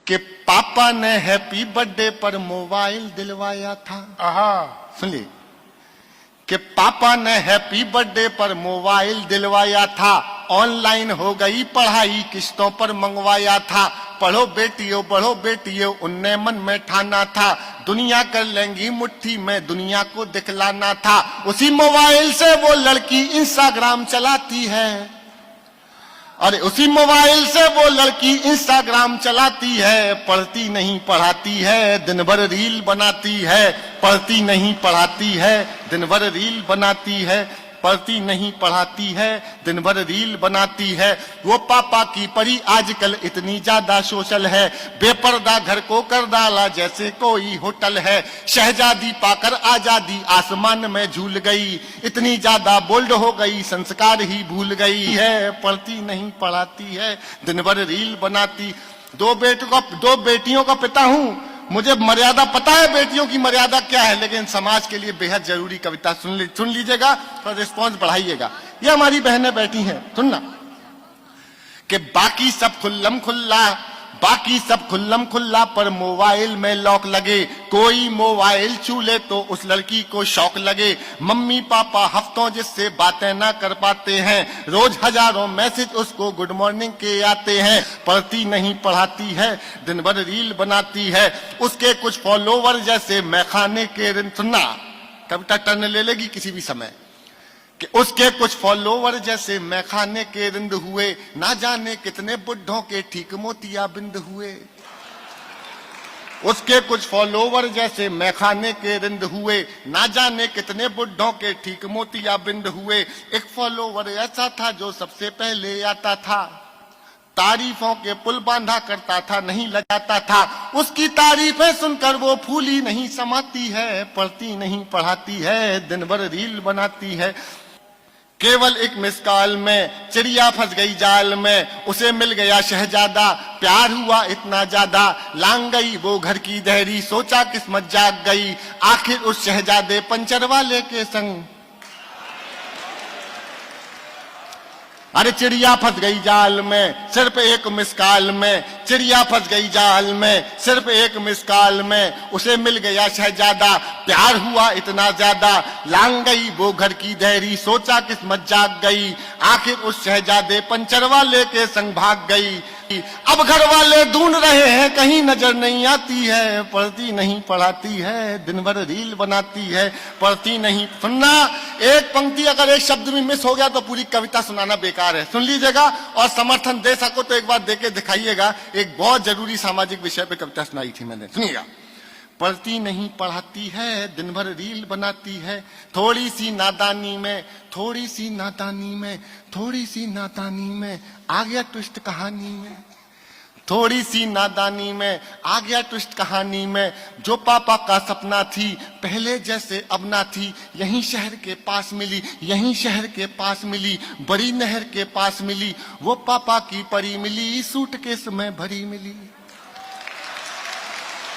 कि पापा ने हैप्पी बर्थडे पर मोबाइल दिलवाया था। सुनिए कि पापा ने हैप्पी बर्थडे पर मोबाइल दिलवाया था, ऑनलाइन हो गई पढ़ाई किस्तों पर मंगवाया था। पढ़ो बेटियों उनने मन में ठाना था, दुनिया कर लेंगी मुट्ठी में दुनिया को दिखलाना था। उसी मोबाइल से वो लड़की इंस्टाग्राम चलाती है, अरे उसी मोबाइल से वो लड़की इंस्टाग्राम चलाती है। पढ़ती नहीं पढ़ाती है, दिन भर रील बनाती है। पढ़ती नहीं पढ़ाती है, दिन भर रील बनाती है। पढ़ती नहीं पढ़ाती है, दिन भर रील बनाती है। वो पापा की परी आजकल इतनी ज्यादा सोशल है, बेपर्दा घर को कर डाला जैसे कोई होटल है। शहजादी पाकर आजादी आसमान में झूल गई, इतनी ज्यादा बोल्ड हो गई संस्कार ही भूल गई है। पढ़ती नहीं पढ़ाती है, दिन भर रील बनाती। दो बेटियों का पिता हूं, मुझे मर्यादा पता है बेटियों की मर्यादा क्या है, लेकिन समाज के लिए बेहद जरूरी कविता सुन लीजिएगा और रिस्पॉन्स बढ़ाइएगा। ये हमारी बहनें बैठी हैं, सुनना कि बाकी सब खुल्लम खुल्ला पर मोबाइल में लॉक लगे। कोई मोबाइल छू ले तो उस लड़की को शौक लगे। मम्मी पापा हफ्तों जिससे बातें ना कर पाते हैं, रोज हजारों मैसेज उसको गुड मॉर्निंग के आते हैं। पढ़ती नहीं पढ़ाती है, दिन भर रील बनाती है। उसके कुछ फॉलोवर जैसे मैखाने के सुनना, कविता टर्न ले लेगी किसी भी समय, कि उसके कुछ फॉलोवर जैसे मैखाने के रिंद हुए। ना जाने कितने बुढ़ों के ठीक मोतिया बिंद हुए। उसके कुछ फॉलोवर जैसे मैखाने के रिंद हुए, ना जाने कितने बुढ़ों के ठीक मोतिया बिंद हुए। एक फॉलोवर ऐसा था जो सबसे पहले आता था, तारीफों के पुल बांधा करता था, नहीं लगाता था। उसकी तारीफें सुनकर वो फूली नहीं समाती है। पढ़ती नहीं पढ़ाती है, दिन भर रील बनाती है। केवल एक मिस कॉल में चिड़िया फंस गई जाल में, उसे मिल गया शहजादा, प्यार हुआ इतना ज्यादा। लांग गई वो घर की दहरी, सोचा किस्मत जाग गई। आखिर उस शहजादे पंचर वाले के संग, अरे चिड़िया फंस गई जाल में सिर्फ एक मिस कॉल में। चिड़िया फंस गई जाल में सिर्फ एक मिस कॉल में, उसे मिल गया शहजादा, प्यार हुआ इतना ज्यादा। लांग गई वो घर की दहरी, सोचा किस्मत जाग गई। आखिर उस शहजादे पंचर वाले के संग भाग गई। अब घर वाले ढूंढ रहे हैं, कहीं नजर नहीं आती है। पढ़ती नहीं पढ़ाती है, दिन भर रील बनाती है। पढ़ती नहीं, सुनना, एक पंक्ति अगर एक शब्द भी मिस हो गया तो पूरी कविता सुनाना बेकार है। सुन लीजिएगा और समर्थन दे सको तो एक बार देके दिखाइएगा। एक बहुत जरूरी सामाजिक विषय पे कविता सुनाई थी मैंने, सुनिएगा। पढ़ती नहीं पढ़ाती है, दिन भर रील बनाती है। थोड़ी सी नादानी में आ गया ट्विस्ट कहानी में। थोड़ी सी नादानी में आ गया ट्विस्ट कहानी में। जो पापा का सपना थी पहले जैसे अब ना थी। यहीं शहर के पास मिली, बड़ी नहर के पास मिली। वो पापा की परी मिली, सूटकेस में भरी मिली।